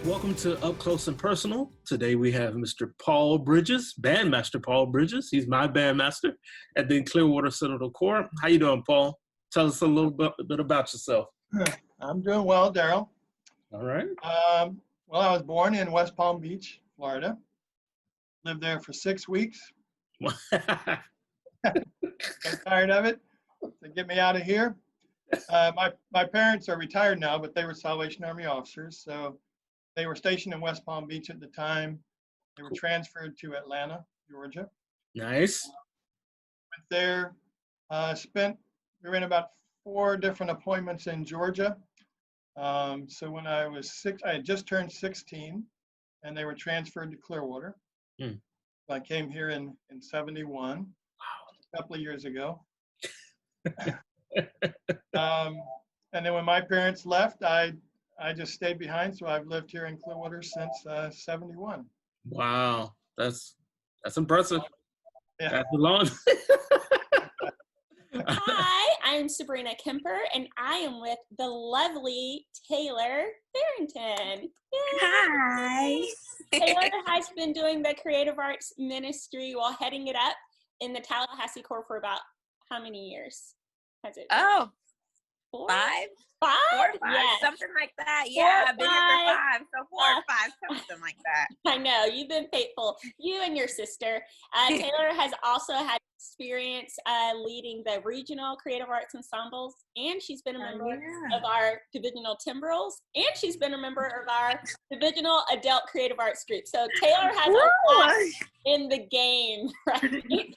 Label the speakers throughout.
Speaker 1: Welcome to Up Close and Personal. Today we have Mr. Paul Bridges, Bandmaster Paul Bridges. He's my bandmaster at the Clearwater Citadel Corps. How you doing, Paul? Tell us a little bit about yourself.
Speaker 2: I'm doing well, Daryl.
Speaker 1: All right.
Speaker 2: Well, I was born in West Palm Beach, Florida. Lived there for 6 weeks. Got tired of it. To get me out of here. My parents are retired now, but they were Salvation Army officers. So they were stationed in West Palm Beach at the time. They were transferred to Atlanta, Georgia.
Speaker 1: Nice.
Speaker 2: Went there, we were in about 4 different appointments in Georgia. So when I was 6, I had just turned 16, and they were transferred to Clearwater.
Speaker 1: Hmm.
Speaker 2: I came here in 71, a couple of years ago. And then when my parents left, I just stayed behind. So I've lived here in Clearwater since 71.
Speaker 1: Wow, that's impressive.
Speaker 2: Yeah.
Speaker 1: That's a long.
Speaker 3: Hi, I'm Sabrina Kemper, and I am with the lovely Taylor Farrington. Yay.
Speaker 4: Hi.
Speaker 3: Taylor has been doing the Creative Arts Ministry while heading it up in the Tallahassee Corps for about how many years? Has it?
Speaker 4: Oh,
Speaker 3: 4?
Speaker 4: 5?
Speaker 3: 5?
Speaker 4: 4 or 5,
Speaker 3: Yeah.
Speaker 4: something like that. Yeah, I've been here for 5, so 4 or 5, something like that.
Speaker 3: I know, you've been faithful. You and your sister. Taylor has also had experience leading the regional creative arts ensembles, and she's been a member of our divisional timbrels, and she's been a member of our divisional adult creative arts group. So Taylor has a lot in the game, right?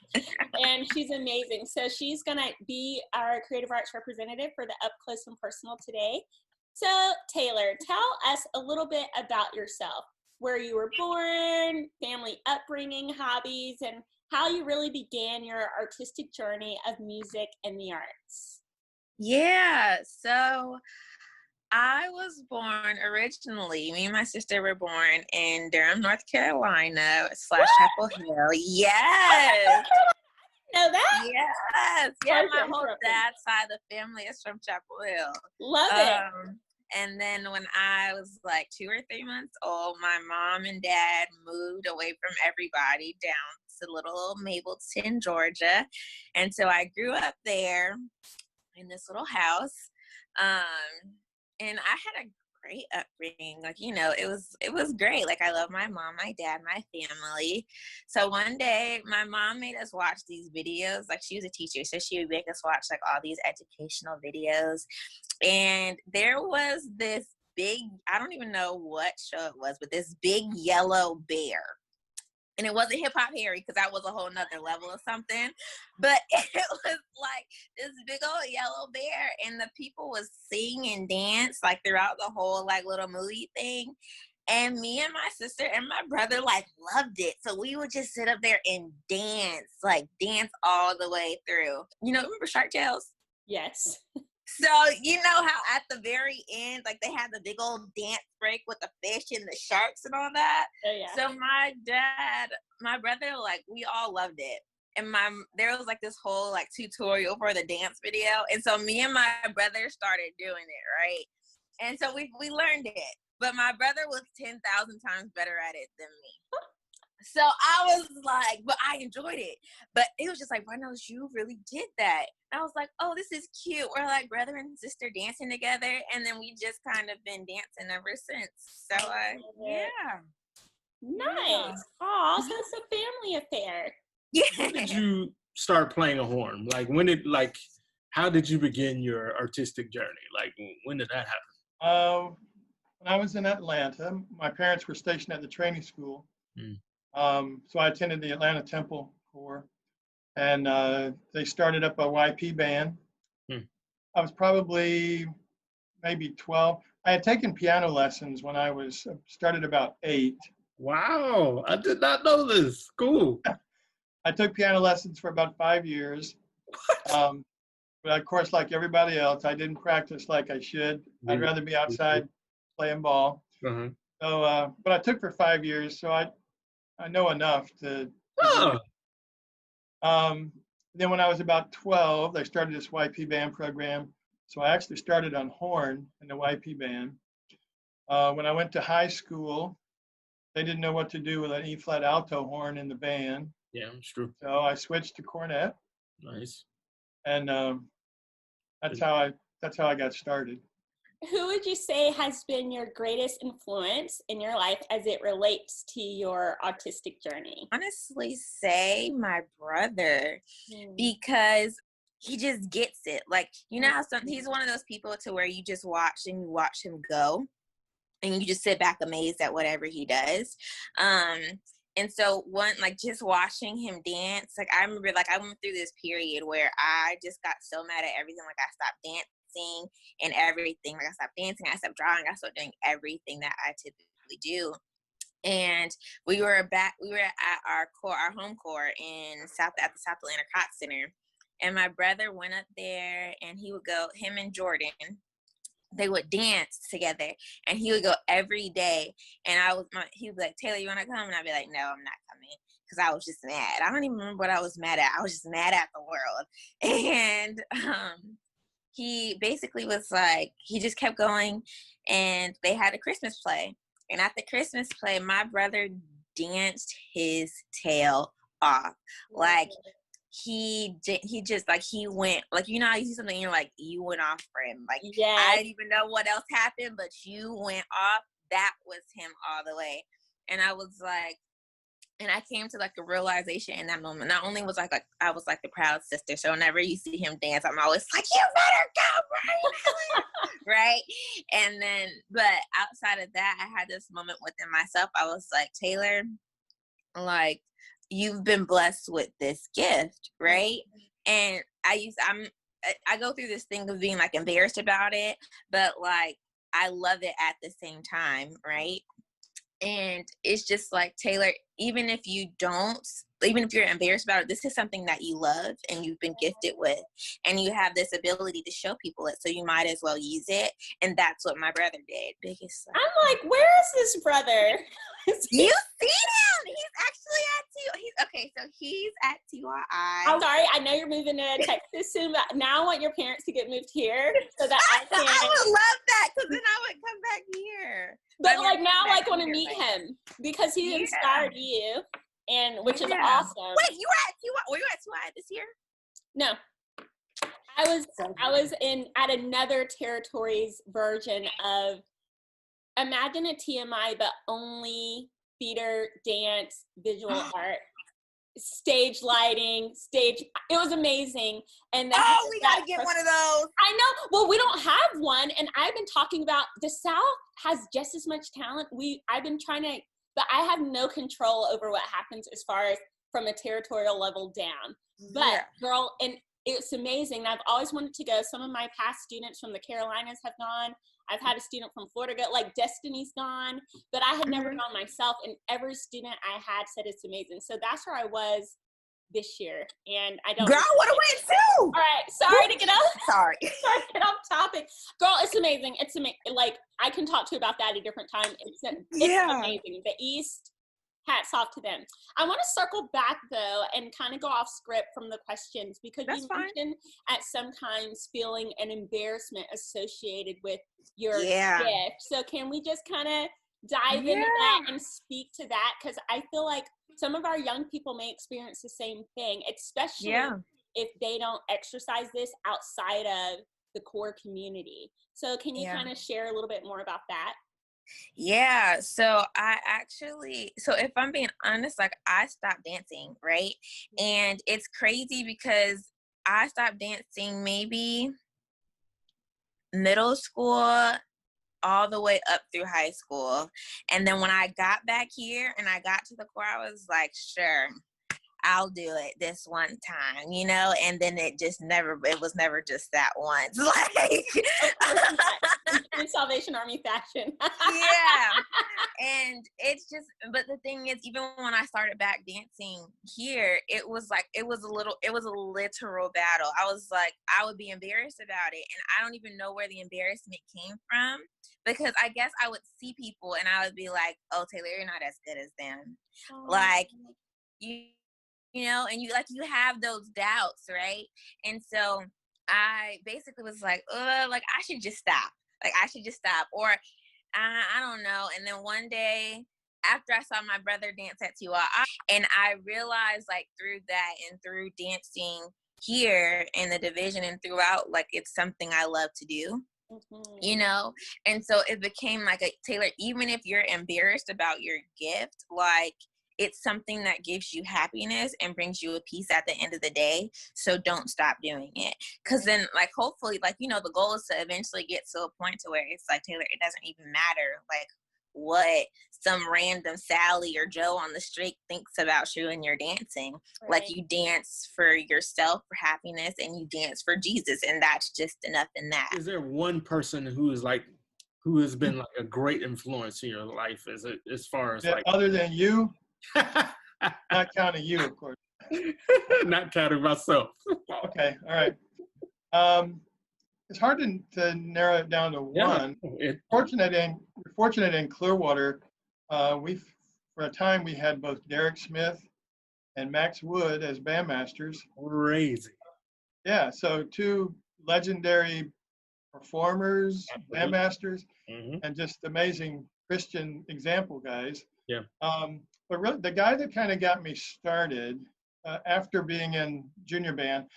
Speaker 3: And she's amazing. So she's going to be our creative arts representative for the Up Close and Personal today. So Taylor, tell us a little bit about yourself, where you were born, family upbringing, hobbies, and how you really began your artistic journey of music and the arts.
Speaker 4: Yeah, so I was born originally, me and my sister were born in Durham, North Carolina, / Chapel Hill. Yes.
Speaker 3: Know that?
Speaker 4: Yes. Yeah, my whole dad's side of the family is from Chapel Hill.
Speaker 3: Love it.
Speaker 4: And then when I was like 2 or 3 months old, my mom and dad moved away from everybody down to little Mableton, Georgia. And so I grew up there in this little house. And I had a great upbringing. Like, you know, it was great. Like, I love my mom, my dad, my family. So one day my mom made us watch these videos. Like, she was a teacher, so she would make us watch like all these educational videos. And there was this big, I don't even know what show it was, but this big yellow bear. And it wasn't Hip Hop Harry, because that was a whole nother level of something. But it was like this big old yellow bear, and the people was sing and dance like throughout the whole like little movie thing. And me and my sister and my brother like loved it. So we would just sit up there and dance all the way through. You know, remember Shark Tales?
Speaker 3: Yes.
Speaker 4: So you know how at the very end, like they had the big old dance break with the fish and the sharks and all that.
Speaker 3: Oh, yeah.
Speaker 4: So my dad, my brother, like we all loved it. And there was like this whole like tutorial for the dance video. And so me and my brother started doing it, right? And so we learned it. But my brother was 10,000 times better at it than me. So I was like, but I enjoyed it. But it was just like, Reynolds, you really did that. And I was like, oh, this is cute. We're like brother and sister dancing together. And then we just kind of been dancing ever since. So, yeah.
Speaker 3: Nice. Oh, so it's a family affair.
Speaker 4: Yeah.
Speaker 1: When did you start playing a horn? Like, how did you begin your artistic journey? Like, when did that happen?
Speaker 2: When I was in Atlanta, my parents were stationed at the training school. So I attended the Atlanta Temple Corps, and they started up a YP band. I was probably maybe 12. I had taken piano lessons when I started about 8.
Speaker 1: Wow, I did not know this. Cool.
Speaker 2: I took piano lessons for about 5 years. But of course, like everybody else, I didn't practice like I should. I'd rather be outside playing ball.
Speaker 1: Uh-huh.
Speaker 2: So, but I took for 5 years, so I know enough to then when I was about 12, they started this YP band program. So I actually started on horn in the YP band. When I went to high school, they didn't know what to do with an E-flat alto horn in the band.
Speaker 1: Yeah, it's true.
Speaker 2: So I switched to cornet,
Speaker 1: Nice.
Speaker 2: and that's how I got started.
Speaker 3: Who would you say has been your greatest influence in your life as it relates to your autistic journey?
Speaker 4: Honestly, say my brother, because he just gets it. Like, you know how he's one of those people to where you just watch and you watch him go, and you just sit back amazed at whatever he does. And so just watching him dance, like I remember, like I went through this period where I just got so mad at everything. Like I stopped dancing and everything. Like I stopped dancing, I stopped drawing, I stopped doing everything that I typically do. And we were at our home court at the South Atlanta Cox Center. And my brother went up there, and he would go, him and Jordan, they would dance together, and he would go every day. And he was like, Taylor, you want to come? And I'd be like, no, I'm not coming, because I was just mad. I don't even remember what I was mad at. I was just mad at the world. And he basically was like, he just kept going, and they had a Christmas play. And at the Christmas play, my brother danced his tail off. Like, he just, like, he went, like, you know how you see something and you're like, you went off for him. Like, yes. I didn't even know what else happened, but you went off. That was him all the way. And I was like, and I came to like a realization in that moment. Not only was I was like the proud sister, so whenever you see him dance, I'm always like, you better go, Brian. Right? And then, but outside of that, I had this moment within myself. I was like, Taylor, like, you've been blessed with this gift, right? And I go through this thing of being like embarrassed about it, but like I love it at the same time, right? And it's just like, Taylor, even if you're embarrassed about it, this is something that you love and you've been gifted with, and you have this ability to show people it, so you might as well use it. And that's what my brother did.
Speaker 3: I'm like, where is this brother?
Speaker 4: You see him? He's actually he's at TYI.
Speaker 3: I'm sorry, I know you're moving to Texas soon, but now I want your parents to get moved here so that I
Speaker 4: would love that, because then I would come back here.
Speaker 3: But like now, I want to meet him because he inspired you, and which is awesome.
Speaker 4: Wait, were you at TYI this year?
Speaker 3: No, I was at another territory's version of, imagine a TMI, but only theater, dance, visual art, stage lighting, it was amazing. And
Speaker 4: we gotta get one of those.
Speaker 3: I know. Well, we don't have one, and I've been talking about the South has just as much talent. I've been trying to, but I have no control over what happens as far as from a territorial level down. But girl, and it's amazing. I've always wanted to go. Some of my past students from the Carolinas have gone. I've had a student from Florida go, like Destiny's gone, but I had never gone myself, and every student I had said it's amazing. So that's where I was this year, and I don't.
Speaker 4: Girl, I would have went too.
Speaker 3: All right, sorry to get off.
Speaker 4: Sorry
Speaker 3: to get off topic. Girl, it's amazing. It's amazing. Like, I can talk to you about that at a different time. It's amazing. The East, hats off to them. I want to circle back though and kind of go off script from the questions, because you mentioned at sometimes feeling an embarrassment associated with your gift. So can we just kind of dive into that and speak to that? Because I feel like some of our young people may experience the same thing, especially if they don't exercise this outside of the core community. So can you kind of share a little bit more about that?
Speaker 4: Yeah, so if I'm being honest, like I stopped dancing, right? And it's crazy because I stopped dancing maybe middle school all the way up through high school. And then when I got back here and I got to the core, I was like, sure, I'll do it this one time, you know? And then it was never just that once. Like
Speaker 3: in Salvation Army fashion.
Speaker 4: And it's just, but the thing is, even when I started back dancing here, it was a literal battle. I was like, I would be embarrassed about it. And I don't even know where the embarrassment came from, because I guess I would see people and I would be like, oh, Taylor, you're not as good as them. Oh. Like, you know, and you have those doubts, right? And so I basically was like, I should just stop. Or I don't know. And then one day, after I saw my brother dance at Tiwa, and I realized like through that and through dancing here in the division and throughout, like it's something I love to do. You know, and so it became like a Taylor, even if you're embarrassed about your gift, like it's something that gives you happiness and brings you a peace at the end of the day. So don't stop doing it. Cause then like, hopefully, like, you know, the goal is to eventually get to a point to where it's like, Taylor, it doesn't even matter like what some random Sally or Joe on the street thinks about you and your dancing. Right. Like you dance for yourself, for happiness, and you dance for Jesus, and that's just enough in that.
Speaker 1: Is there one person who has been like a great influence in your life as far as like
Speaker 2: other than you? Not counting you, of course.
Speaker 1: Not counting myself.
Speaker 2: Okay, all right. It's hard to narrow it down to one. We're fortunate in Clearwater. For a time we had both Derek Smith and Max Wood as bandmasters.
Speaker 1: Crazy.
Speaker 2: Yeah, so two legendary performers, bandmasters, and just amazing Christian example guys.
Speaker 1: Yeah.
Speaker 2: But really, the guy that kind of got me started after being in junior band.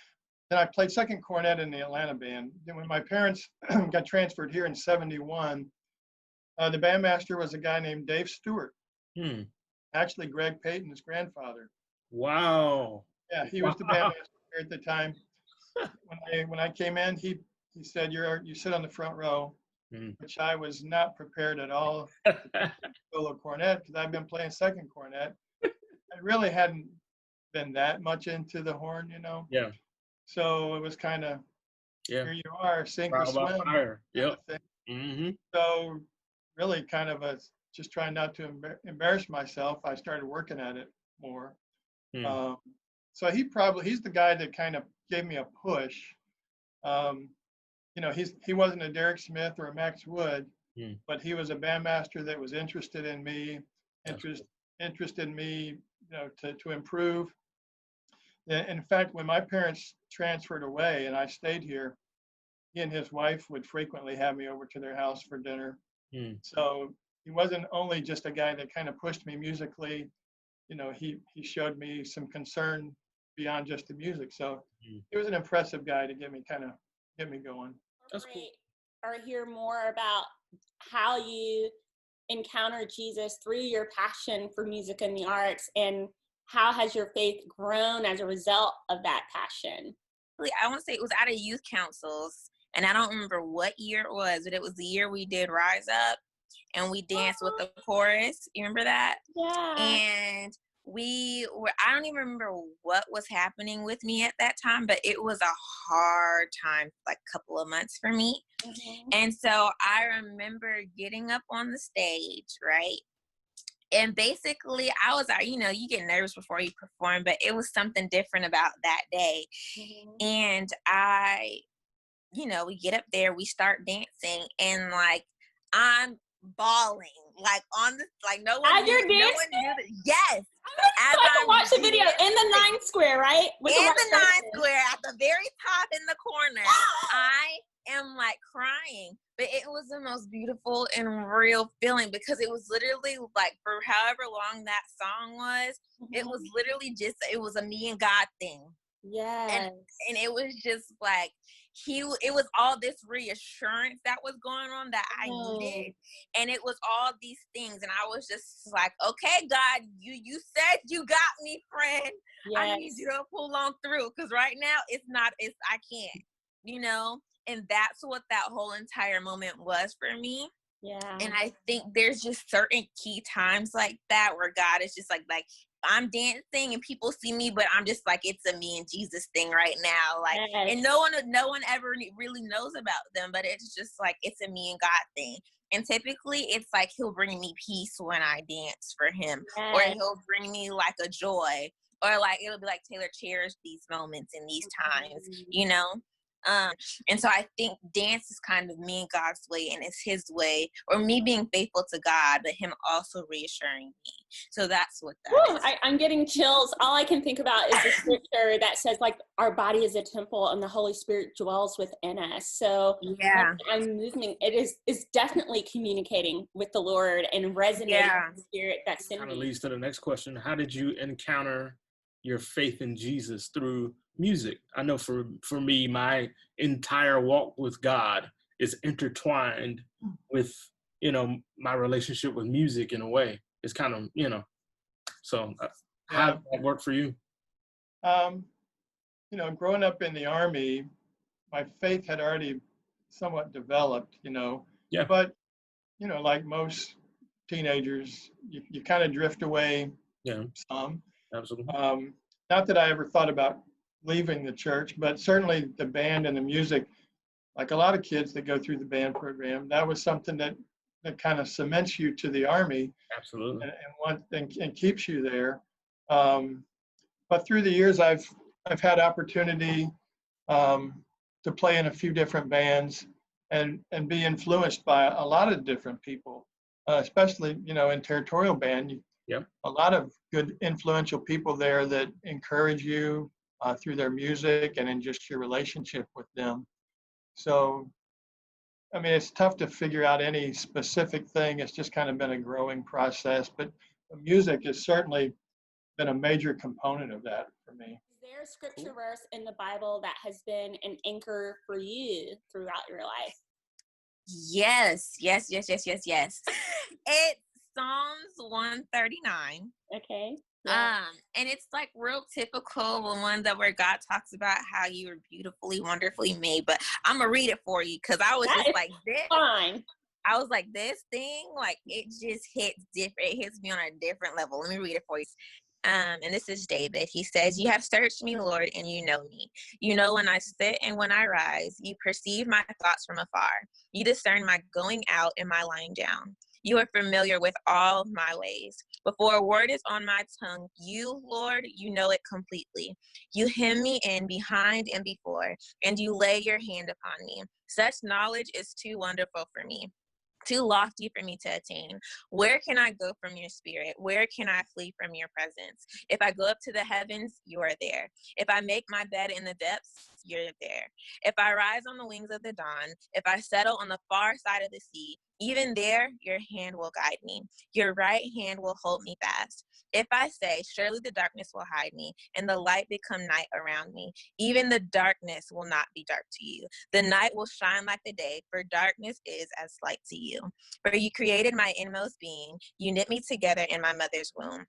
Speaker 2: Then I played second cornet in the Atlanta band. Then when my parents got transferred here in '71, the bandmaster was a guy named Dave Stewart. Actually, Greg Payton's grandfather.
Speaker 1: Wow.
Speaker 2: Yeah, he was the bandmaster here at the time. When I came in, he said, you sit on the front row, which I was not prepared at all to solo cornet because I've been playing second cornet. I really hadn't been that much into the horn, you know.
Speaker 1: Yeah.
Speaker 2: So it was kind of, here you are, sink or swim.
Speaker 1: Yep.
Speaker 2: So really kind of just trying not to embarrass myself, I started working at it more. So he's the guy that kind of gave me a push. You know, he wasn't a Derek Smith or a Max Wood, but he was a bandmaster that was interested in me, interested in me, you know, to improve. In fact, when my parents transferred away and I stayed here, he and his wife would frequently have me over to their house for dinner. So he wasn't only just a guy that kind of pushed me musically, you know, he showed me some concern beyond just the music. So he was an impressive guy to get me going.
Speaker 1: That's cool.
Speaker 3: Or hear more about how you encounter Jesus through your passion for music and the arts, and how has your faith grown as a result of that passion?
Speaker 4: I want to say it was out of youth councils, and I don't remember what year it was, but it was the year we did Rise Up, and we danced with the chorus. You remember that?
Speaker 3: Yeah.
Speaker 4: And I don't even remember what was happening with me at that time, but it was a hard time, like a couple of months for me. And so I remember getting up on the stage, right? And basically, I was, you know, you get nervous before you perform, but it was something different about that day. And you know, we get up there, we start dancing, and like, I'm bawling, like on the, like no one knew that. Yes.
Speaker 3: I can watch the video in the 9 square, right?
Speaker 4: In the 9 square, at the very top in the corner. I am like crying, but it was the most beautiful and real feeling, because it was literally like, for however long that song was, it was literally just, it was a me and God thing.
Speaker 3: Yeah.
Speaker 4: And it was just like, it was all this reassurance that was going on that I needed, and it was all these things, and I was just like, okay, God, you said you got me, friend. Yes. I need you to pull on through, because right now I can't, you know. And that's what that whole entire moment was for me.
Speaker 3: Yeah.
Speaker 4: And I think there's just certain key times like that where God is just like I'm dancing and people see me, but I'm just like, it's a me and Jesus thing right now. Like, and no one ever really knows about them, but it's just like, it's a me and God thing. And typically it's like, he'll bring me peace when I dance for him, or he'll bring me like a joy, or like, it'll be like, Taylor, cherish these moments and these times, you know? And so I think dance is kind of me and God's way, and it's his way, or me being faithful to God, but him also reassuring me. So that's what that is.
Speaker 3: I'm getting chills. All I can think about is the scripture that says, like, our body is a temple and the Holy Spirit dwells within us. So
Speaker 4: Yeah.
Speaker 3: I'm moving. It is definitely communicating with the Lord and resonating with the Spirit that's in
Speaker 1: Kind of
Speaker 3: me.
Speaker 1: leads to the next question. How did you encounter your faith in Jesus through music? I know for me, my entire walk with God is intertwined with, my relationship with music in a way. It's kind of, so how did that work for you?
Speaker 2: Growing up in the Army, my faith had already somewhat developed,
Speaker 1: Yeah.
Speaker 2: But, like most teenagers, you kind of drift away some.
Speaker 1: Absolutely.
Speaker 2: Not that I ever thought about leaving the church, but certainly the band and the music, like a lot of kids that go through the band program, that was something that kind of cements you to the Army.
Speaker 1: Absolutely.
Speaker 2: And keeps you there. But through the years, I've had opportunity to play in a few different bands and be influenced by a lot of different people, especially, in territorial band.
Speaker 1: Yep.
Speaker 2: A lot of good influential people there that encourage you through their music and in just your relationship with them. So, I mean, it's tough to figure out any specific thing. It's just kind of been a growing process, but music has certainly been a major component of that for me.
Speaker 3: Is there a scripture verse in the Bible that has been an anchor for you throughout your life?
Speaker 4: Yes. It's Psalms 139.
Speaker 3: Okay.
Speaker 4: Yeah. And it's like real typical one that where God talks about how you were beautifully, wonderfully made. But I'm gonna read it for you because I was just like this.
Speaker 3: Fine.
Speaker 4: I was like, this thing, like it just hits different. It hits me on a different level. Let me read it for you. And this is David. He says, "You have searched me, Lord, and you know me. You know when I sit and when I rise. You perceive my thoughts from afar. You discern my going out and my lying down. You are familiar with all my ways. Before a word is on my tongue, you, Lord, you know it completely. You hem me in behind and before, and you lay your hand upon me. Such knowledge is too wonderful for me, too lofty for me to attain. Where can I go from your spirit? Where can I flee from your presence? If I go up to the heavens, you are there. If I make my bed in the depths, you're there. If I rise on the wings of the dawn, if I settle on the far side of the sea, even there, your hand will guide me. Your right hand will hold me fast. If I say, surely the darkness will hide me, and the light become night around me, even the darkness will not be dark to you. The night will shine like the day, for darkness is as light to you. For you created my inmost being. You knit me together in my mother's womb.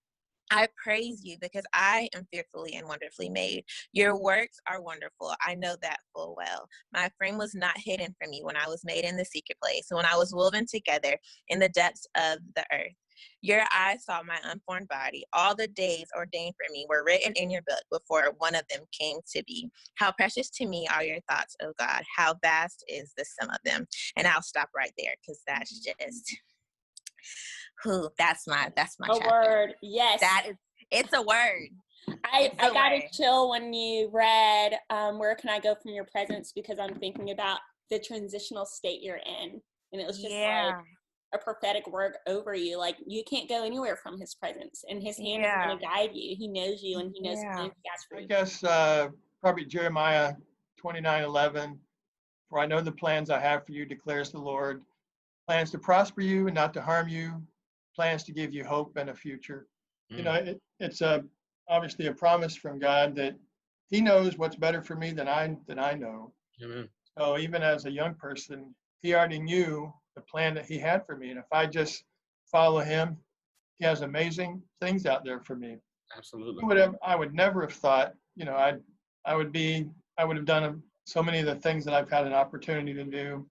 Speaker 4: I praise you because I am fearfully and wonderfully made. Your works are wonderful. I know that full well. My frame was not hidden from you when I was made in the secret place, when I was woven together in the depths of the earth. Your eyes saw my unformed body. All the days ordained for me were written in your book before one of them came to be. How precious to me are your thoughts, O God. How vast is the sum of them. And I'll stop right there because that's just... that's my chapter.
Speaker 3: Word. Yes.
Speaker 4: It's a word.
Speaker 3: I got a chill when you read where can I go from your presence, because I'm thinking about the transitional state you're in. And it was just like a prophetic word over you. Like, you can't go anywhere from his presence, and his hand is going to guide you. He knows you, and he knows what he has for you.
Speaker 2: I guess probably Jeremiah 29:11. For I know the plans I have for you, declares the Lord. Plans to prosper you and not to harm you. Plans to give you hope and a future. It's obviously a promise from God that he knows what's better for me than I know.
Speaker 1: Amen.
Speaker 2: So even as a young person, he already knew the plan that he had for me. And if I just follow him, he has amazing things out there for me.
Speaker 1: Absolutely.
Speaker 2: I would never have thought, I would have done so many of the things that I've had an opportunity to do.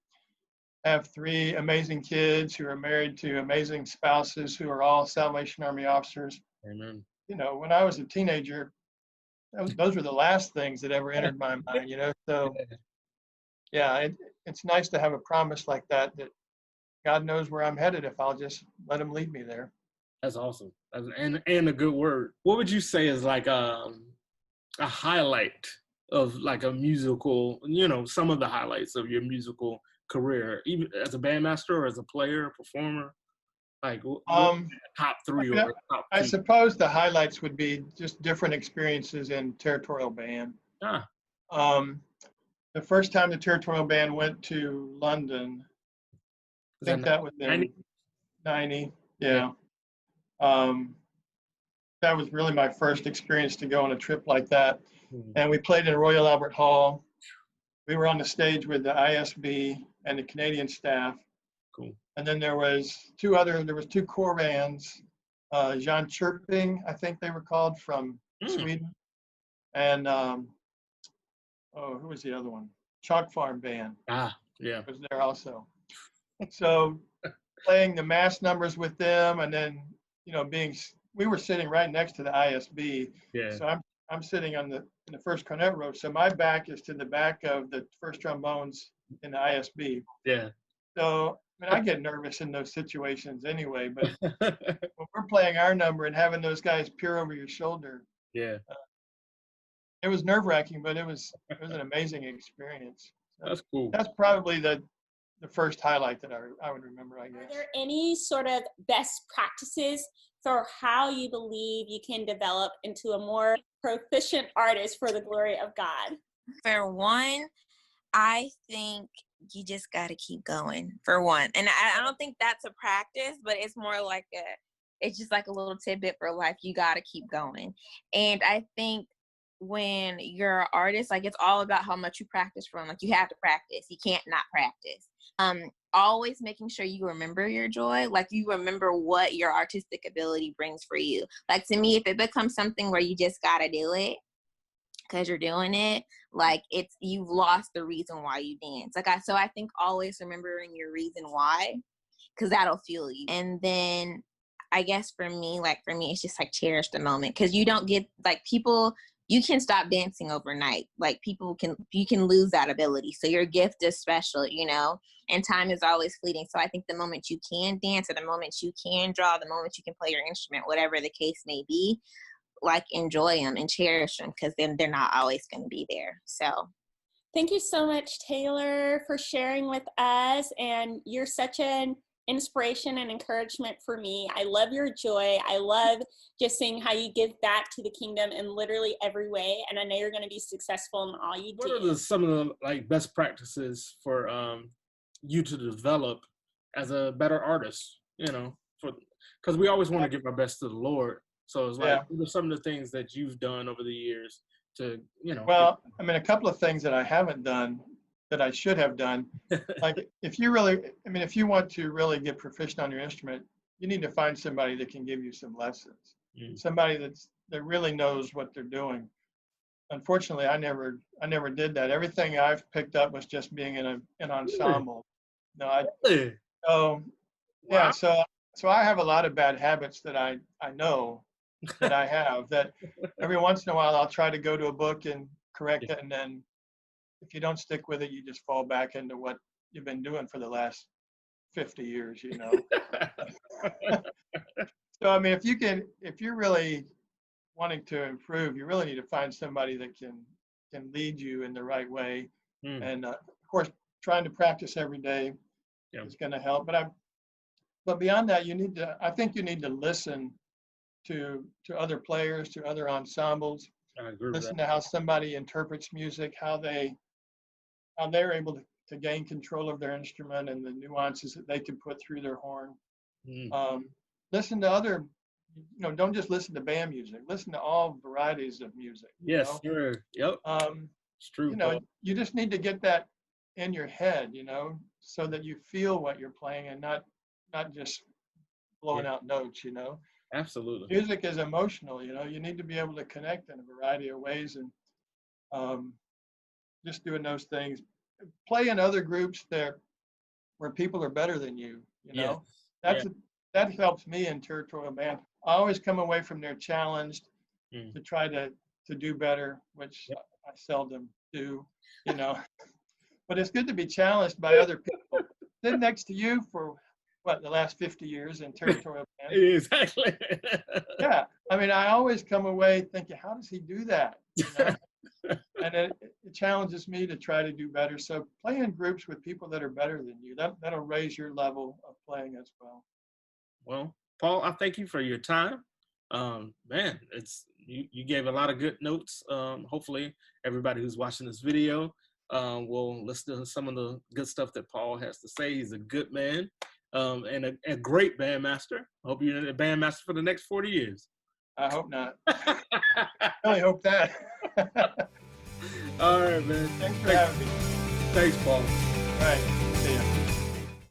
Speaker 2: I have 3 amazing kids who are married to amazing spouses who are all Salvation Army officers.
Speaker 1: Amen.
Speaker 2: When I was a teenager, those were the last things that ever entered my mind, So, yeah, it's nice to have a promise like that God knows where I'm headed if I'll just let him lead me there.
Speaker 1: That's awesome. And a good word. What would you say is like a highlight of like a musical, you know, some of the highlights of your musical career, even as a bandmaster or as a player, performer? Like, what
Speaker 2: Um,
Speaker 1: top three
Speaker 2: yeah,
Speaker 1: or top
Speaker 2: I
Speaker 1: two?
Speaker 2: suppose the highlights would be just different experiences in territorial band.
Speaker 1: Ah,
Speaker 2: Um, the first time the territorial band went to London,
Speaker 1: is
Speaker 2: I
Speaker 1: that
Speaker 2: think that was
Speaker 1: 90?
Speaker 2: in 90.
Speaker 1: Yeah.
Speaker 2: Yeah. Um, that was really my first experience to go on a trip like that.
Speaker 1: Mhm.
Speaker 2: And we played in Royal Albert Hall. We were on the stage with the ISB and the Canadian staff.
Speaker 1: Cool.
Speaker 2: And then there was two core bands, Jean Chirping, I think they were called, from Sweden. And who was the other one? Chalk Farm Band
Speaker 1: Ah, yeah.
Speaker 2: was there also. So playing the mass numbers with them, and then we were sitting right next to the ISB.
Speaker 1: Yeah.
Speaker 2: So I'm sitting in the first cornet row. So my back is to the back of the first trombones in the ISB.
Speaker 1: Yeah.
Speaker 2: So I mean, I get nervous in those situations anyway, but when we're playing our number and having those guys peer over your shoulder,
Speaker 1: Yeah.
Speaker 2: it was nerve-wracking, but it was an amazing experience. So
Speaker 1: That's cool.
Speaker 2: that's probably the first highlight that I would remember, I
Speaker 3: Are
Speaker 2: guess.
Speaker 3: there any sort of best practices for how you believe you can develop into a more proficient artist for the glory of God?
Speaker 4: For one, I think you just got to keep going, for one. And I don't think that's a practice, but it's more like it's just like a little tidbit for life. You got to keep going. And I think when you're an artist, like, it's all about how much you practice from. Like, you have to practice. You can't not practice. Always making sure you remember your joy, like you remember what your artistic ability brings for you. Like, to me, if it becomes something where you just got to do it because you're doing it, like, you've lost the reason why you dance. So I think always remembering your reason why, because that'll fuel you. And then I guess for me, it's just like cherish the moment, because you don't get, like, people, you can stop dancing overnight. Like, you can lose that ability. So your gift is special, and time is always fleeting. So I think the moment you can dance, or the moment you can draw, the moment you can play your instrument, whatever the case may be, like, enjoy them and cherish them, because then they're not always going to be there. So
Speaker 3: thank you so much, Taylor, for sharing with us. And you're such an inspiration and encouragement for me. I love your joy. I love just seeing how you give back to the kingdom in literally every way. And I know you're going to be successful in all you do.
Speaker 1: What are some of the like best practices for you to develop as a better artist? Because we always want to give our best to the Lord. So it's like, what are some of the things that you've done over the years to,
Speaker 2: Well, I mean, a couple of things that I haven't done that I should have done. Like, if you want to really get proficient on your instrument, you need to find somebody that can give you some lessons. Somebody that really knows what they're doing. Unfortunately, I never did that. Everything I've picked up was just being in an ensemble.
Speaker 1: Really?
Speaker 2: Yeah, so I have a lot of bad habits that I know that I have, that every once in a while I'll try to go to a book and correct it, and then if you don't stick with it, you just fall back into what you've been doing for the last 50 years, So I mean, if you're really wanting to improve, you really need to find somebody that can lead you in the right way. And of course, trying to practice every day is going to help. But beyond that, I think you need to listen to other players, to other ensembles.
Speaker 1: I agree with
Speaker 2: Listen
Speaker 1: that.
Speaker 2: to how somebody interprets music, how they're able to gain control of their instrument and the nuances that they can put through their horn. Listen to other, don't just listen to band music. Listen to all varieties of music.
Speaker 1: Yes, sure. Yep. It's true.
Speaker 2: You just need to get that in your head, so that you feel what you're playing and not just blowing out notes,
Speaker 1: Absolutely.
Speaker 2: Music is emotional, you need to be able to connect in a variety of ways, and just doing those things. Play in other groups where people are better than you, that helps me in territorial band. I always come away from there challenged to try to do better, which I seldom do, but it's good to be challenged by other people. Sitting next to you for the last 50 years in territorial band.
Speaker 1: Exactly.
Speaker 2: Yeah, I mean, I always come away thinking, how does he do that? And it challenges me to try to do better. So play in groups with people that are better than you. That'll raise your level of playing as well.
Speaker 1: Well, Paul, I thank you for your time. Man, you gave a lot of good notes. Hopefully, everybody who's watching this video will listen to some of the good stuff that Paul has to say. He's a good man and a great bandmaster. I hope you're a bandmaster for the next 40 years.
Speaker 2: I hope not. I really hope that.
Speaker 1: All right, man.
Speaker 2: Thanks for having me.
Speaker 1: Thanks, Paul.
Speaker 2: All right. See ya.